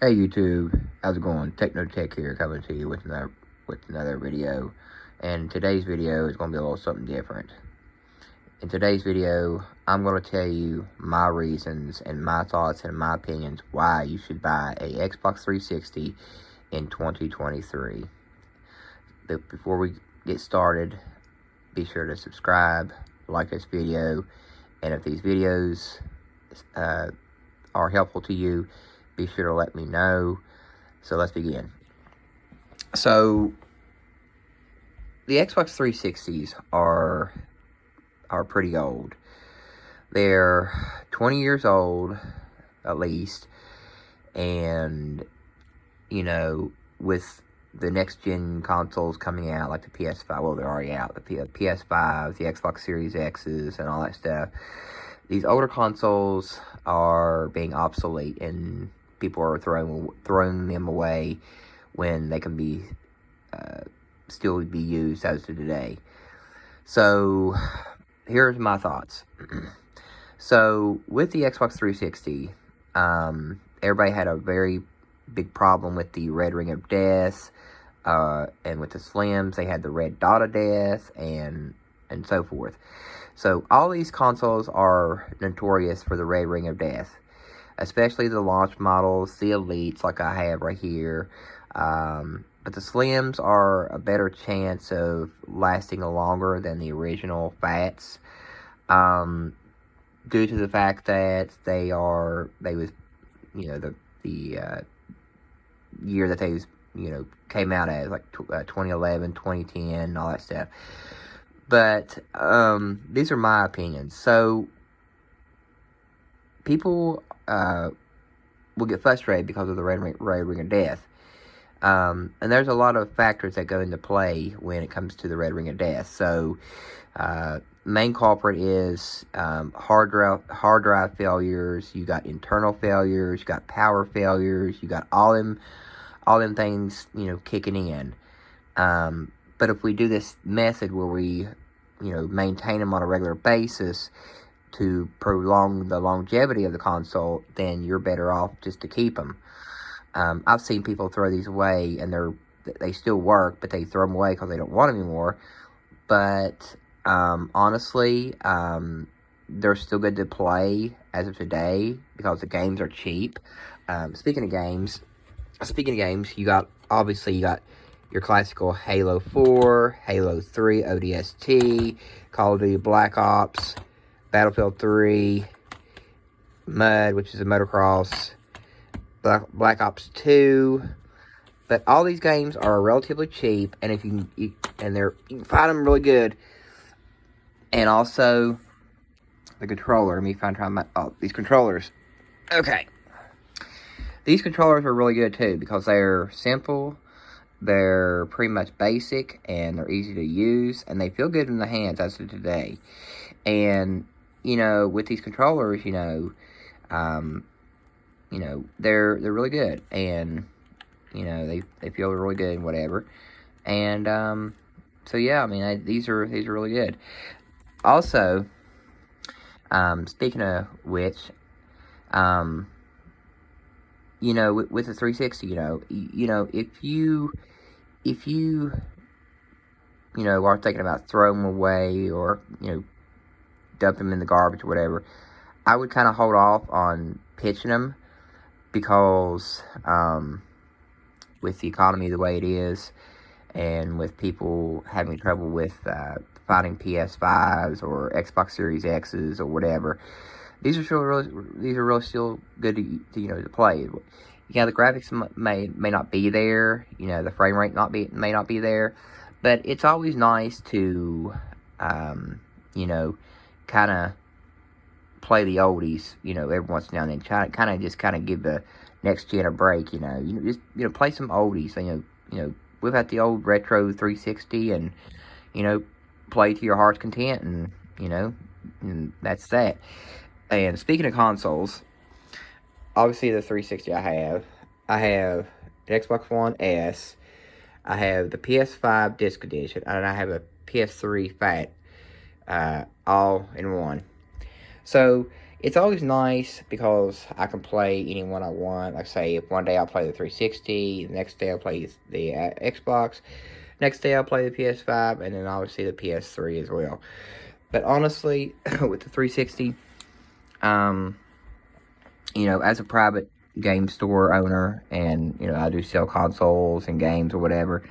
Hey YouTube, how's it going? TechnoTech here, coming to you with another video. And today's video is going to be a little something different. In today's video, I'm going to tell you my reasons and my thoughts and my opinions why you should buy a Xbox 360 in 2023. But before we get started, be sure to subscribe, like this video, and if these videos are helpful to you, be sure to let me know. So let's begin. So the Xbox 360s are pretty old. They're 20 years old at least, and you know, with the next gen consoles coming out, like the PS5, well, they're already out, the PS5, the Xbox Series X's, and all that stuff, these older consoles are being obsolete, and people are throwing them away when they can be still be used as of today. So here's my thoughts. So with the Xbox 360, everybody had a very big problem with the red ring of death, and with the Slims, they had the red dot of death, and so forth. So all these consoles are notorious for the red ring of death, especially the launch models, the Elites, like I have right here. But the Slims are a better chance of lasting longer than the original Fats, due to the fact that they was, you know, the year that they was, you know, came out as, like 2011, 2010, all that stuff. But these are my opinions. So people will get frustrated because of the red ring of death. And there's a lot of factors that go into play when it comes to the red ring of death. So main culprit is hard drive failures. You got internal failures. You got power failures. You got all them things, you know, kicking in. But if we do this method where we, you know, maintain them on a regular basis to prolong the longevity of the console, then you're better off just to keep them. I've seen people throw these away, and they still work, but they throw them away because they don't want them anymore. But honestly, they're still good to play as of today because the games are cheap. Speaking of games, you got your classical Halo 4, Halo 3 ODST, Call of Duty Black Ops, Battlefield 3, Mud, which is a motocross, Black Ops 2. But all these games are relatively cheap, and you can find them really good. And also the controller. Let me these controllers. Okay. These controllers are really good too because they're simple, they're pretty much basic, and they're easy to use, and they feel good in the hands as of today. And you know, with these controllers, you know, they're really good, and you know, they feel really good and whatever. And so yeah, I mean, these are really good. Also, speaking of which, you know, with the 360, you know, if you are thinking about throwing them away or, you know, dump them in the garbage or whatever, I would kind of hold off on pitching them because with the economy the way it is, and with people having trouble with finding PS5s or Xbox Series X's or whatever, these are really still good to you know, to play. Yeah, the graphics may not be there, you know, the frame rate may not be there, but it's always nice to you know, kind of play the oldies, you know, every once now and then. Kind of give the next gen a break, you know. Just play some oldies. You know, we've had the old retro 360, and you know, play to your heart's content, and you know, and that's that. And speaking of consoles, obviously the 360 I have the Xbox One S, I have the PS5 Disc Edition, and I have a PS3 Fat, all in one. So It's always nice because I can play anyone I want. Like, say, if one day I'll play the 360, the next day I'll play the Xbox, next day I'll play the PS5, and then obviously the PS3 as well. But honestly, with the 360, you know, as a private game store owner, and, you know, I do sell consoles and games or whatever,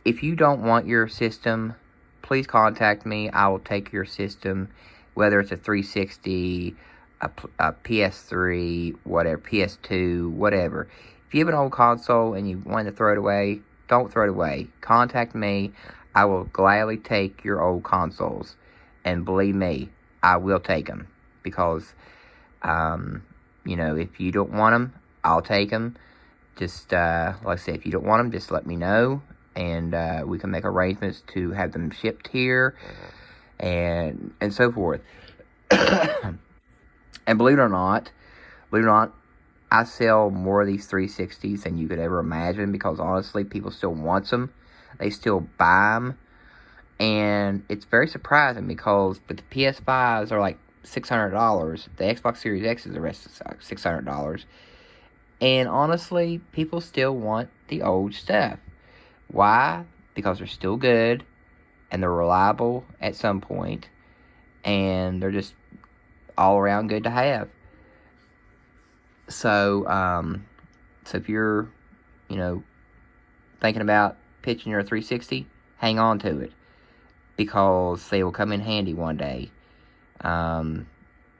if you don't want your system, please contact me. I will take your system, whether it's a 360, a PS3, whatever, PS2, whatever. If you have an old console and you want to throw it away, don't throw it away. Contact me. I will gladly take your old consoles. And believe me, I will take them. Because, you know, if you don't want them, I'll take them. Just, like I said, if you don't want them, just let me know. And we can make arrangements to have them shipped here. And so forth. And believe it or not, I sell more of these 360s than you could ever imagine, because honestly, people still want them. They still buy them. And it's very surprising, because the PS5s are like $600. The Xbox Series X is the rest of $600. And honestly, people still want the old stuff. Why? Because they're still good, and they're reliable at some point, and they're just all around good to have. So, so if you're, you know, thinking about pitching your 360, hang on to it, because they will come in handy one day. And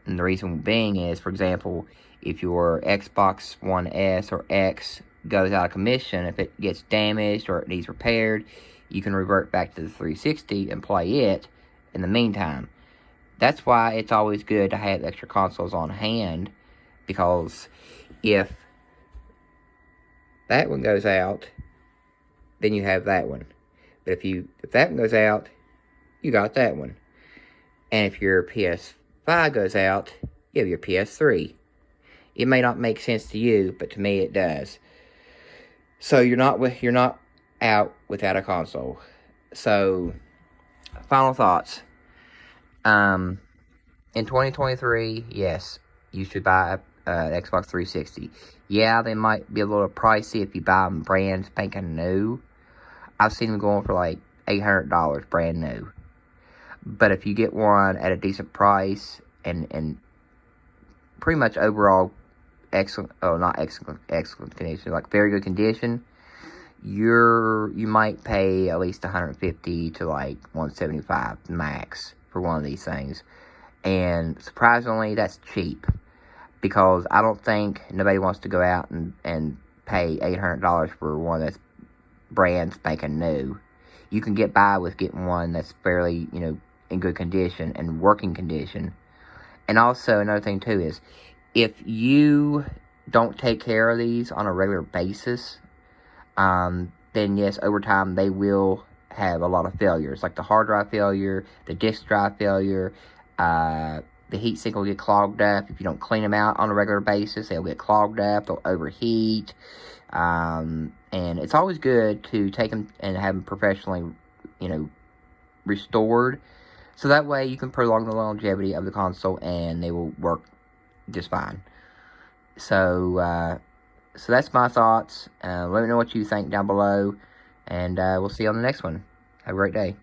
the reason being is, for example, if your Xbox One S or X goes out of commission, if it gets damaged or it needs repaired, you can revert back to the 360 and play it in the meantime. That's why it's always good to have extra consoles on hand, because if that one goes out, then you have that one. But if that one goes out, you got that one. And if your PS5 goes out, you have your PS3. It may not make sense to you, but to me it does. So you're not out without a console. So, final thoughts. In 2023, yes, you should buy an Xbox 360. Yeah, they might be a little pricey if you buy them brand spanking new. I've seen them going for like $800 brand new. But if you get one at a decent price and pretty much overall excellent, not excellent condition, like very good condition, you might pay at least $150 to like $175 max for one of these things. And surprisingly, that's cheap, because I don't think nobody wants to go out and pay $800 for one that's brand spanking new. You can get by with getting one that's fairly, you know, in good condition and working condition. And also, another thing too is, if you don't take care of these on a regular basis, then yes, over time they will have a lot of failures, like the hard drive failure, the disk drive failure, the heatsink will get clogged up. If you don't clean them out on a regular basis, they'll get clogged up, they'll overheat, and it's always good to take them and have them professionally, you know, restored, so that way you can prolong the longevity of the console and they will work just fine. So, so that's my thoughts. Let me know what you think down below, and we'll see you on the next one. Have a great day.